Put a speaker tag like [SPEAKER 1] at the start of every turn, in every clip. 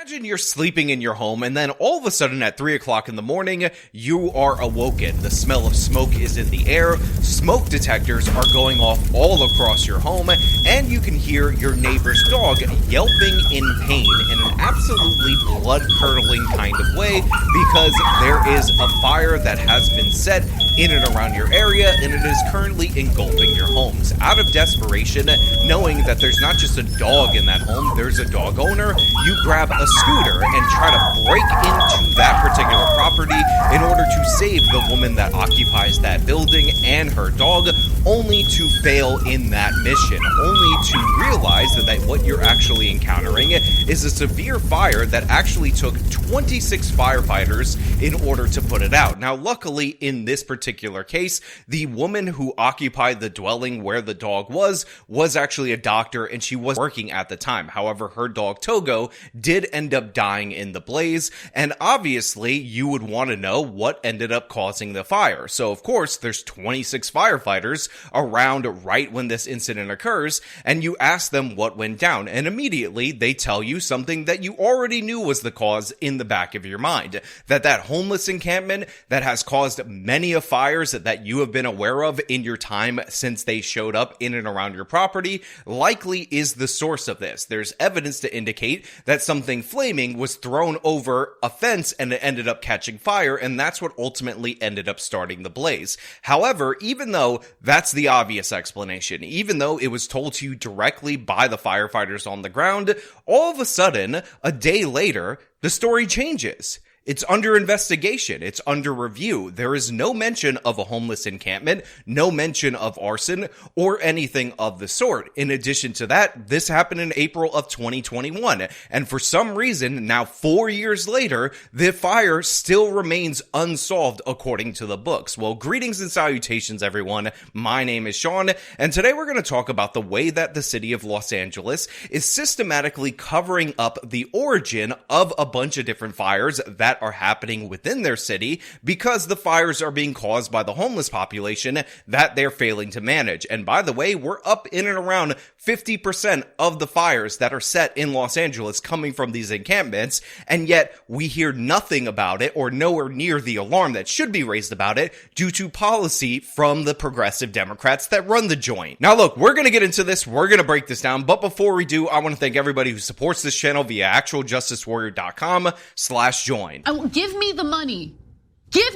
[SPEAKER 1] Imagine you're sleeping in your home and then all of a sudden at 3 o'clock in the morning, you are awoken. The smell of smoke is in the air, smoke detectors are going off all across your home, and you can hear your neighbor's dog yelping in pain in an absolutely blood-curdling kind of way because there is a fire that has been set in and around your area and it is currently engulfing your homes. Out of desperation, knowing that there's not just a dog in that home, there's a dog owner, you grab a scooter and try to break into that particular property in order to save the woman that occupies that building and her dog, only to fail in that mission, only to realize that what you're actually encountering is a severe fire that actually took 26 firefighters in order to put it out. Now, luckily, in this particular case, the woman who occupied the dwelling where the dog was actually a doctor and she was working at the time. However, her dog Togo did end up dying in the blaze, and obviously you would want to know what ended up causing the fire. So of course there's 26 firefighters around right when this incident occurs, and you ask them what went down, and immediately they tell you something that you already knew was the cause in the back of your mind, that homeless encampment that has caused many of fires that you have been aware of in your time since they showed up in and around your property likely is the source of this. There's evidence to indicate that something flaming was thrown over a fence and it ended up catching fire, and that's what ultimately ended up starting the blaze. However, even though that's the obvious explanation, even though it was told to you directly by the firefighters on the ground, all of a sudden, a day later, the story changes. It's under investigation. It's under review. There is no mention of a homeless encampment, no mention of arson, or anything of the sort. In addition to that, this happened in April of 2021. And for some reason, now 4 years later, the fire still remains unsolved according to the books. Well, greetings and salutations, everyone. My name is Sean, and today we're going to talk about the way that the city of Los Angeles is systematically covering up the origin of a bunch of different fires that are happening within their city because the fires are being caused by the homeless population that they're failing to manage. And by the way, we're up in and around 50% of the fires that are set in Los Angeles coming from these encampments, and yet we hear nothing about it or nowhere near the alarm that should be raised about it due to policy from the progressive Democrats that run the joint. Now look, we're going to get into this, we're going to break this down, but before we do, I want to thank everybody who supports this channel via actualjusticewarrior.com/join.
[SPEAKER 2] Give me the money. Give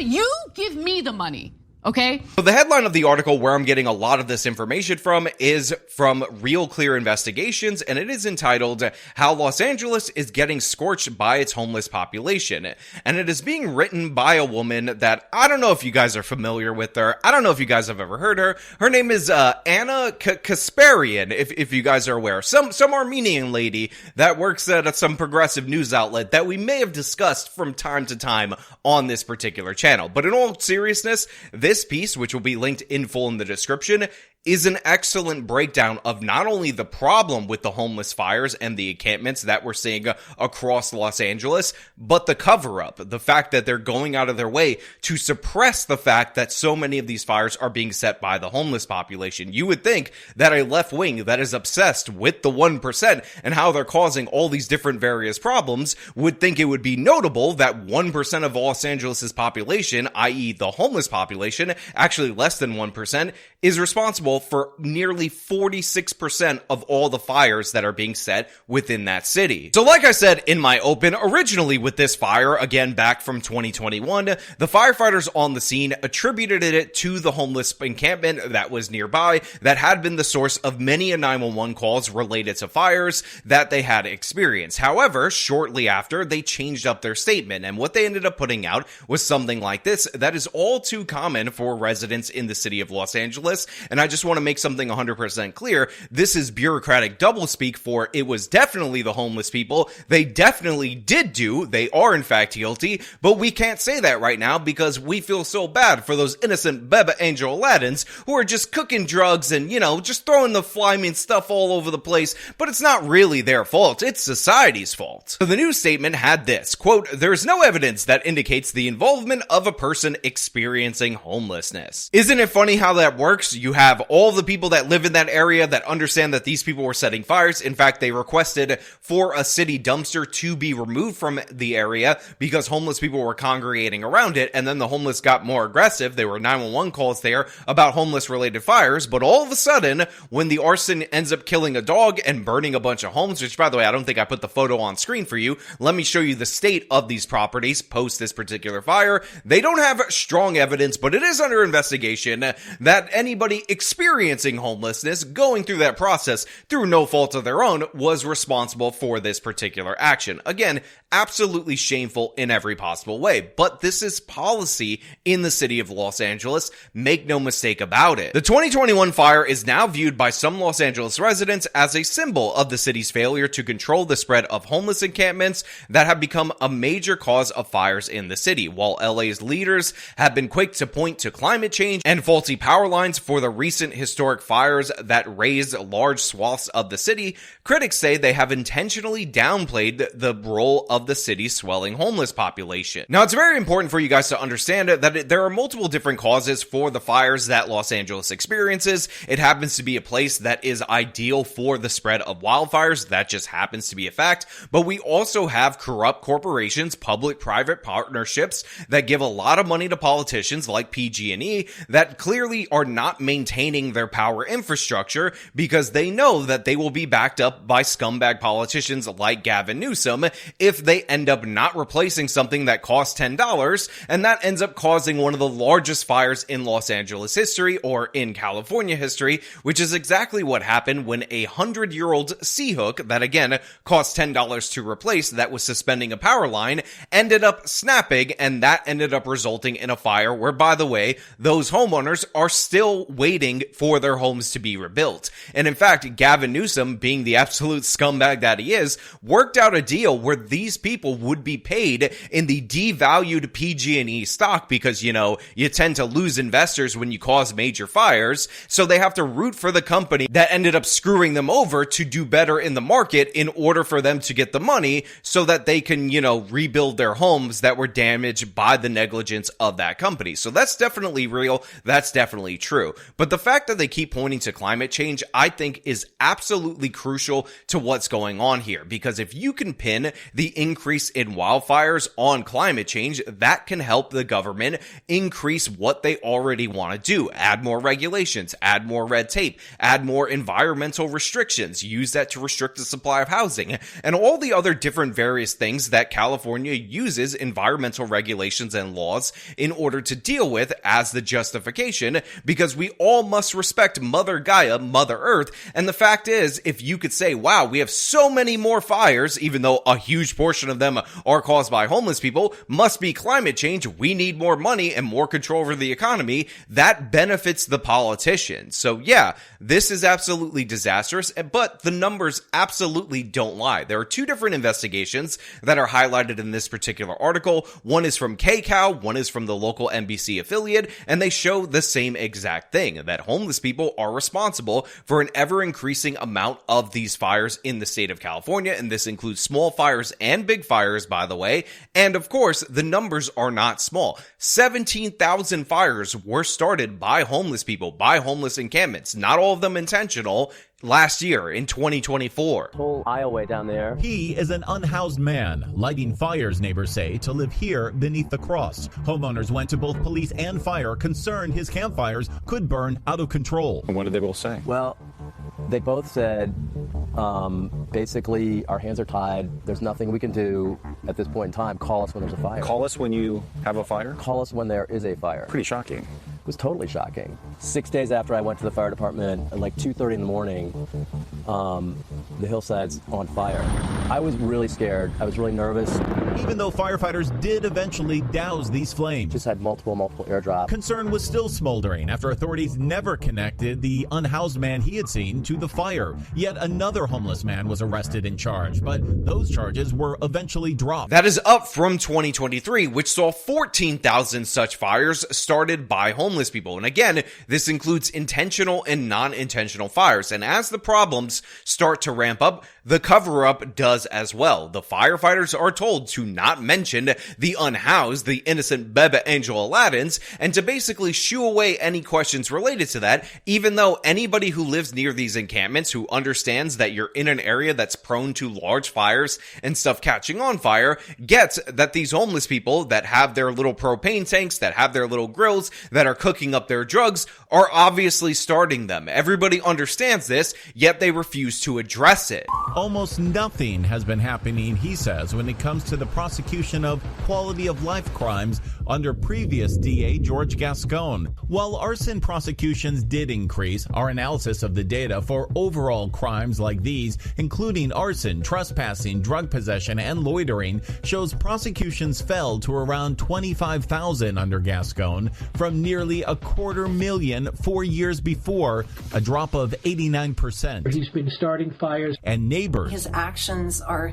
[SPEAKER 2] me the money. Okay.
[SPEAKER 1] So the headline of the article where I'm getting a lot of this information from is from Real Clear Investigations, and it is entitled How Los Angeles is Getting Scorched by Its Homeless Population. And it is being written by a woman that I don't know if you guys are familiar with her. I don't know if you guys have ever heard her. Her name is Ana Kasparian, if you guys are aware. Some Armenian lady that works at some progressive news outlet that we may have discussed from time to time on this particular channel. But in all seriousness, this piece, which will be linked in full in the description, is an excellent breakdown of not only the problem with the homeless fires and the encampments that we're seeing across Los Angeles, but the cover-up, the fact that they're going out of their way to suppress the fact that so many of these fires are being set by the homeless population. You would think that a left wing that is obsessed with the 1% and how they're causing all these different various problems would think it would be notable that 1% of Los Angeles' population, i.e. the homeless population, actually less than 1%, is responsible for nearly 46% of all the fires that are being set within that city. So like I said in my open, originally with this fire, again back from 2021, the firefighters on the scene attributed it to the homeless encampment that was nearby that had been the source of many 911 calls related to fires that they had experienced. However, shortly after, they changed up their statement, and what they ended up putting out was something like this that is all too common for residents in the city of Los Angeles, and I just want to make something 100% clear. This is bureaucratic doublespeak for it was definitely the homeless people. They definitely they are in fact guilty, but we can't say that right now because we feel so bad for those innocent Beba Angel Aladdins who are just cooking drugs and, just throwing the flaming stuff all over the place, but it's not really their fault. It's society's fault. So the news statement had this, quote, "There is no evidence that indicates the involvement of a person experiencing homelessness." Isn't it funny how that works? You have all the people that live in that area that understand that these people were setting fires. In fact, they requested for a city dumpster to be removed from the area because homeless people were congregating around it. And then the homeless got more aggressive. There were 911 calls there about homeless related fires. But all of a sudden, when the arson ends up killing a dog and burning a bunch of homes, which by the way, I don't think I put the photo on screen for you. Let me show you the state of these properties post this particular fire. They don't have strong evidence, but it is under investigation that anybody experiencing homelessness going through that process through no fault of their own was responsible for this particular action. Again, absolutely shameful in every possible way, but this is policy in the city of Los Angeles. Make no mistake about it. The 2021 fire is now viewed by some Los Angeles residents as a symbol of the city's failure to control the spread of homeless encampments that have become a major cause of fires in the city. While LA's leaders have been quick to point to climate change and faulty power lines for the recent historic fires that razed large swaths of the city, critics say they have intentionally downplayed the role of the city's swelling homeless population. Now, it's very important for you guys to understand that there are multiple different causes for the fires that Los Angeles experiences. It happens to be a place that is ideal for the spread of wildfires. That just happens to be a fact. But we also have corrupt corporations, public-private partnerships that give a lot of money to politicians like PG&E that clearly are not maintaining their power infrastructure because they know that they will be backed up by scumbag politicians like Gavin Newsom if they end up not replacing something that costs $10, and that ends up causing one of the largest fires in Los Angeles history or in California history, which is exactly what happened when a 100-year-old C-hook that again cost $10 to replace that was suspending a power line ended up snapping, and that ended up resulting in a fire where, by the way, those homeowners are still waiting for their homes to be rebuilt. And in fact, Gavin Newsom, being the absolute scumbag that he is, worked out a deal where these people would be paid in the devalued PG&E stock because, you know, you tend to lose investors when you cause major fires, so they have to root for the company that ended up screwing them over to do better in the market in order for them to get the money so that they can, you know, rebuild their homes that were damaged by the negligence of that company. So that's definitely real. That's definitely true. But the fact that they keep pointing to climate change, I think, is absolutely crucial to what's going on here. Because if you can pin the increase in wildfires on climate change, that can help the government increase what they already want to do. Add more regulations, add more red tape, add more environmental restrictions, use that to restrict the supply of housing, and all the other different various things that California uses environmental regulations and laws in order to deal with as the justification, because we all must respect Mother Gaia, Mother Earth. And the fact is, if you could say, wow, we have so many more fires, even though a huge portion of them are caused by homeless people, must be climate change, we need more money and more control over the economy, that benefits the politicians. So yeah, this is absolutely disastrous, but the numbers absolutely don't lie. There are two different investigations that are highlighted in this particular article. One is from KCAL, one is from the local NBC affiliate, and they show the same exact thing, that homeless people are responsible for an ever-increasing amount of these fires in the state of California, and this includes small fires and big fires, by the way, and of course, the numbers are not small. 17,000 fires were started by homeless people, by homeless encampments, not all of them intentional, last year in 2024.
[SPEAKER 3] Whole aisleway down there.
[SPEAKER 4] He is an unhoused man, lighting fires, neighbors say, to live here beneath the cross. Homeowners went to both police and fire, concerned his campfires could burn out of control.
[SPEAKER 5] And what did they both say?
[SPEAKER 3] Well, they both said, basically, our hands are tied. There's nothing we can do at this point in time. Call us when there's a fire.
[SPEAKER 5] Call us when you have a fire?
[SPEAKER 3] Call us when there is a fire.
[SPEAKER 5] Pretty shocking.
[SPEAKER 3] It was totally shocking. 6 days after I went to the fire department at like 2:30 in the morning, the hillside's on fire. I was really scared. I was really nervous.
[SPEAKER 4] Even though firefighters did eventually douse these flames,
[SPEAKER 3] Just had multiple airdrops.
[SPEAKER 4] concern was still smoldering after authorities never connected the unhoused man he had seen to the fire. Yet another homeless man was arrested and charged, but those charges were eventually dropped.
[SPEAKER 1] That is up from 2023, which saw 14,000 such fires started by homeless people. And again, this includes intentional and non-intentional fires. And as the problems start to ramp up, the cover-up does as well. The firefighters are told to not mention the unhoused, the innocent Bebe Angel Aladdins, and to basically shoo away any questions related to that, even though anybody who lives near these encampments, who understands that you're in an area that's prone to large fires and stuff catching on fire, gets that these homeless people that have their little propane tanks, that have their little grills, that are cooking up their drugs, are obviously starting them. Everybody understands this, yet they refuse to address it.
[SPEAKER 4] Almost nothing has been happening, he says, when it comes to the prosecution of quality of life crimes under previous DA George Gascon. While arson prosecutions did increase, our analysis of the data for overall crimes like these, including arson, trespassing, drug possession, and loitering, shows prosecutions fell to around 25,000 under Gascon from nearly 250,000 4 years before, a drop of 89%.
[SPEAKER 6] He's been starting fires.
[SPEAKER 4] And neighbors,
[SPEAKER 7] his actions are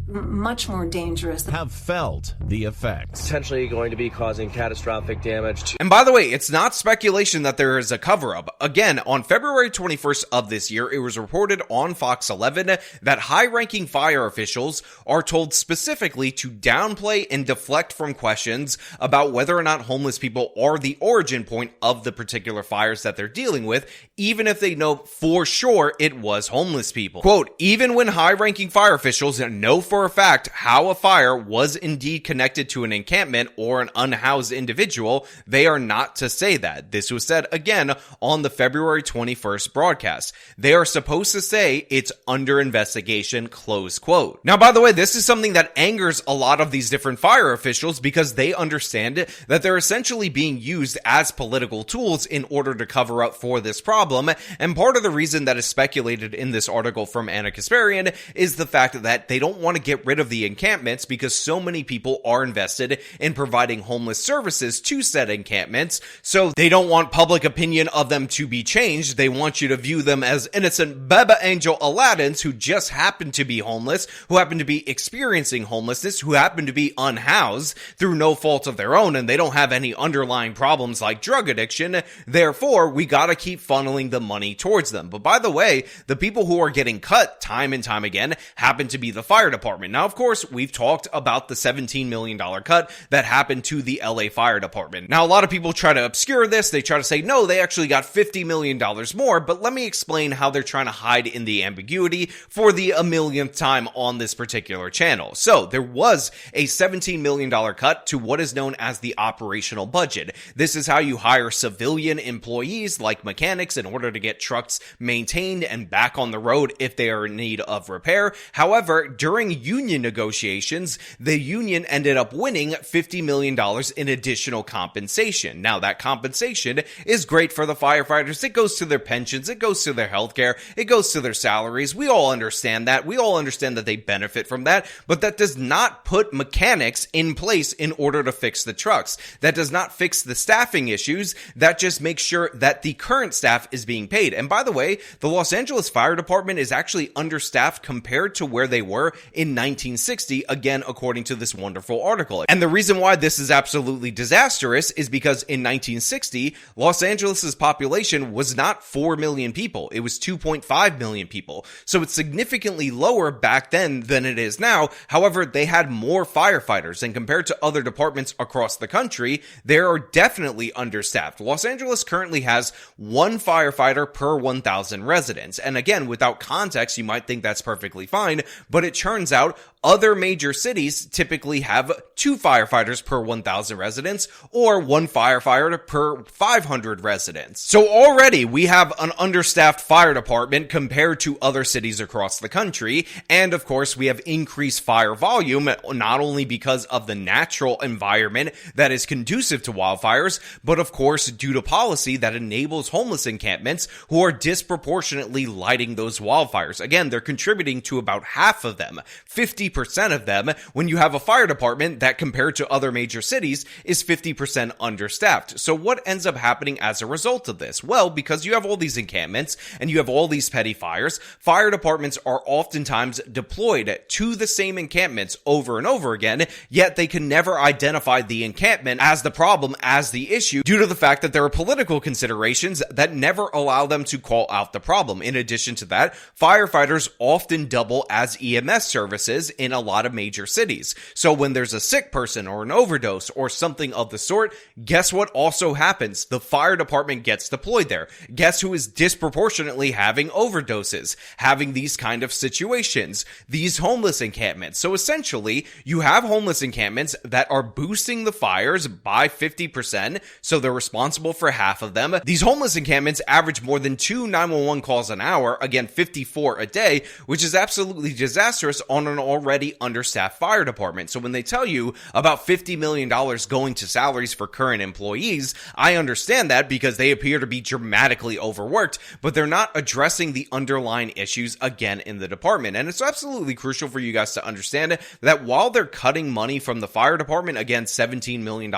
[SPEAKER 7] much more dangerous,
[SPEAKER 4] have felt the effects.
[SPEAKER 3] Potentially going to be causing catastrophic damage to...
[SPEAKER 1] And by the way, it's not speculation that there is a cover-up. Again, on February 21st of this year, it was reported on Fox 11 that high-ranking fire officials are told specifically to downplay and deflect from questions about whether or not homeless people are the origin point of the particular fires that they're dealing with, even if they know for sure it was homeless people. Quote, even when high-ranking fire officials know for a fact how a fire was indeed connected to an encampment or an unhoused individual, they are not to say that. This was said again on the February 21st broadcast. They are supposed to say it's under investigation, close quote. Now, by the way, this is something that angers a lot of these different fire officials because they understand that they're essentially being used as political tools in order to cover up for this problem. And part of the reason that is speculated in this article from Ana Kasparian is the fact that they don't want to get rid of the encampments because so many people are invested in providing homeless services to said encampments, so they don't want public opinion of them to be changed. They want you to view them as innocent Bebe Angel Aladdins who just happen to be homeless, who happen to be experiencing homelessness, who happen to be unhoused through no fault of their own, and they don't have any underlying problems like drug addiction. Therefore, we gotta keep funneling the money towards them. But by the way, the people who are getting cut time and time again happen to be the fire department. Now, of course, we've talked about the $17 million cut that happened to the LA Fire Department. Now, a lot of people try to obscure this. They try to say, no, they actually got $50 million more, but let me explain how they're trying to hide in the ambiguity for the 1,000,000th time on this particular channel. So, there was a $17 million cut to what is known as the operational budget. This is how you hire civilian employees like mechanics in order to get trucks maintained and back on the road if they are in need of repair. However, during union negotiations, the union ended up winning $50 million in additional compensation. Now, that compensation is great for the firefighters. It goes to their pensions. It goes to their healthcare. It goes to their salaries. We all understand that. We all understand that they benefit from that, but that does not put mechanics in place in order to fix the trucks. That does not fix the staffing issues. That just makes sure that the current staff is being paid. And by the way, the Los Angeles Fire Department is actually understaffed compared to where they were in 1960, again, according to this wonderful article. And the reason why this is absolutely disastrous is because in 1960, Los Angeles' population was not 4 million people. It was 2.5 million people. So it's significantly lower back then than it is now. However, they had more firefighters, and compared to other departments across the country, they are definitely understaffed. Los Angeles currently has one firefighter per 1,000 residents. And again, without context, you might think that's perfectly fine, but it turns out other major cities typically have 2 firefighters per 1,000 residents or 1 firefighter per 500 residents. So already we have an understaffed fire department compared to other cities across the country. And of course, we have increased fire volume, not only because of the natural environment that is conducive to wildfires, but of course, due to policy that enables homeless encampments who are disproportionately lighting those wildfires. Again, they're contributing to about half of them, 50% 50% of them when you have a fire department that, compared to other major cities, is 50% understaffed. So what ends up happening as a result of this? Well, because you have all these encampments and you have all these petty fires, fire departments are oftentimes deployed to the same encampments over and over again, yet they can never identify the encampment as the problem, as the issue, due to the fact that there are political considerations that never allow them to call out the problem. In addition to that, firefighters often double as EMS services in a lot of major cities. So when there's a sick person or an overdose or something of the sort, guess what also happens? The fire department gets deployed there. Guess who is disproportionately having overdoses, having these kind of situations? These homeless encampments. So essentially, you have homeless encampments that are boosting the fires by 50%, so they're responsible for half of them. These homeless encampments average more than 2 911 calls an hour, again 54 a day, which is absolutely disastrous on an already understaffed fire department. So when they tell you about $50 million going to salaries for current employees, I understand that because they appear to be dramatically overworked, but they're not addressing the underlying issues again in the department. And it's absolutely crucial for you guys to understand that while they're cutting money from the fire department, again $17 million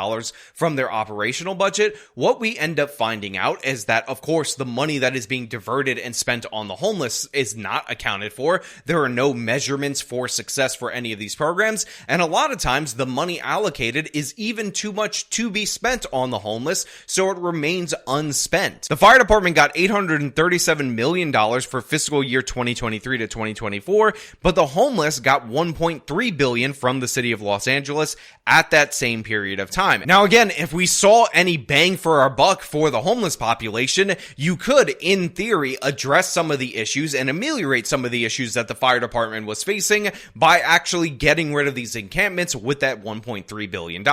[SPEAKER 1] from their operational budget, what we end up finding out is that, of course, the money that is being diverted and spent on the homeless is not accounted for. There are no measurements for success for any of these programs, and a lot of times the money allocated is even too much to be spent on the homeless, so it remains unspent. The fire department got $837 million for fiscal year 2023 to 2024, but the homeless got $1.3 billion from the city of Los Angeles at that same period of time. Now again, if we saw any bang for our buck for the homeless population, you could, in theory, address some of the issues and ameliorate some of the issues that the fire department was facing by actually getting rid of these encampments with that $1.3 billion.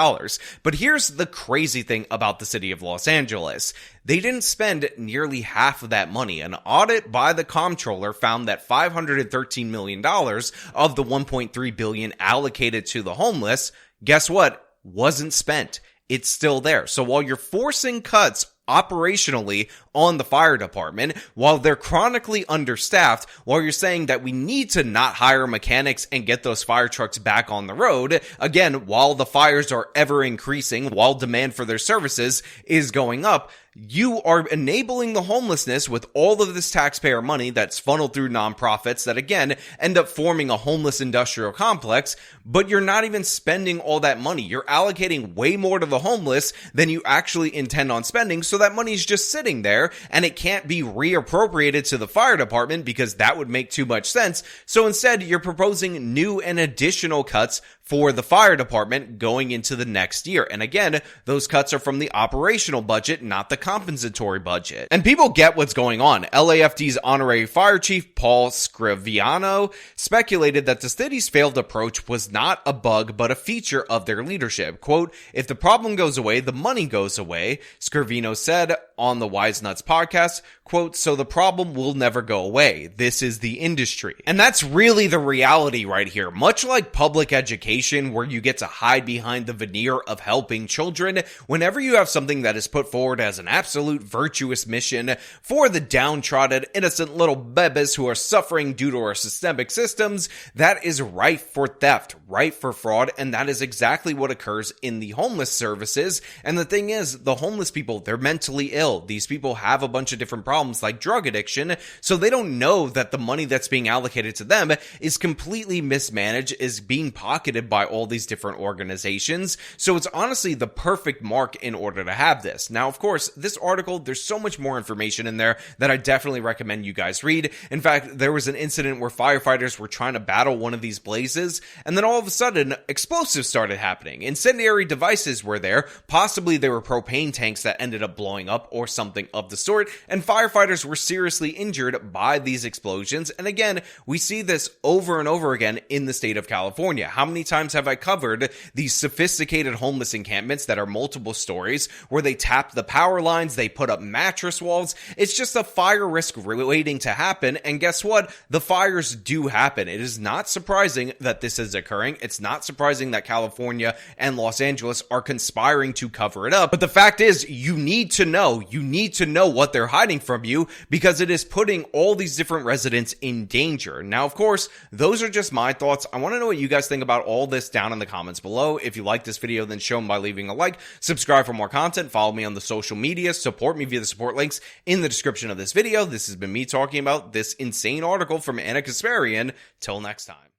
[SPEAKER 1] But here's the crazy thing about the city of Los Angeles. They didn't spend nearly half of that money. An audit by the comptroller found that $513 million of the $1.3 billion allocated to the homeless, guess what? Wasn't spent. It's still there. So while you're forcing cuts operationally on the fire department, while they're chronically understaffed, while you're saying that we need to not hire mechanics and get those fire trucks back on the road, again, while the fires are ever increasing, while demand for their services is going up, you are enabling the homelessness with all of this taxpayer money that's funneled through nonprofits that, again, end up forming a homeless industrial complex, but you're not even spending all that money. You're allocating way more to the homeless than you actually intend on spending, so that money's just sitting there, and it can't be reappropriated to the fire department because that would make too much sense. So instead, you're proposing new and additional cuts for the fire department going into the next year. And again, those cuts are from the operational budget, not the compensatory budget. And people get what's going on. LAFD's honorary fire chief, Paul Scriviano, speculated that the city's failed approach was not a bug, but a feature of their leadership. Quote, "If the problem goes away, the money goes away," Scrivino said on the Wise Nuts podcast. Quote, "So the problem will never go away. This is the industry." And that's really the reality right here. Much like public education, where you get to hide behind the veneer of helping children, whenever you have something that is put forward as an absolute virtuous mission for the downtrodden, innocent little bebes who are suffering due to our systemic systems, that is rife for theft, rife for fraud, and that is exactly what occurs in the homeless services. And the thing is, the homeless people, they're mentally ill. These people have a bunch of different problems like drug addiction, so they don't know that the money that's being allocated to them is completely mismanaged, is being pocketed by all these different organizations. So it's honestly the perfect mark in order to have this. Now, of course, this article, there's so much more information in there that I definitely recommend you guys read. In fact, there was an incident where firefighters were trying to battle one of these blazes, and then all of a sudden, explosives started happening. Incendiary devices were there. Possibly they were propane tanks that ended up blowing up or something of the sort, and firefighters were seriously injured by these explosions. And again, we see this over and over again in the state of California. How many times have I covered these sophisticated homeless encampments that are multiple stories where they tap the power line lines, they put up mattress walls. It's just a fire risk waiting to happen. And guess what? The fires do happen. It is not surprising that this is occurring. It's not surprising that California and Los Angeles are conspiring to cover it up. But the fact is, you need to know what they're hiding from you, because it is putting all these different residents in danger. Now, of course, those are just my thoughts. I want to know what you guys think about all this down in the comments below. If you like this video, then show them by leaving a like, subscribe for more content, follow me on the social media, support me via the support links in the description of this video. This has been me talking about this insane article from Ana Kasparian. Till next time.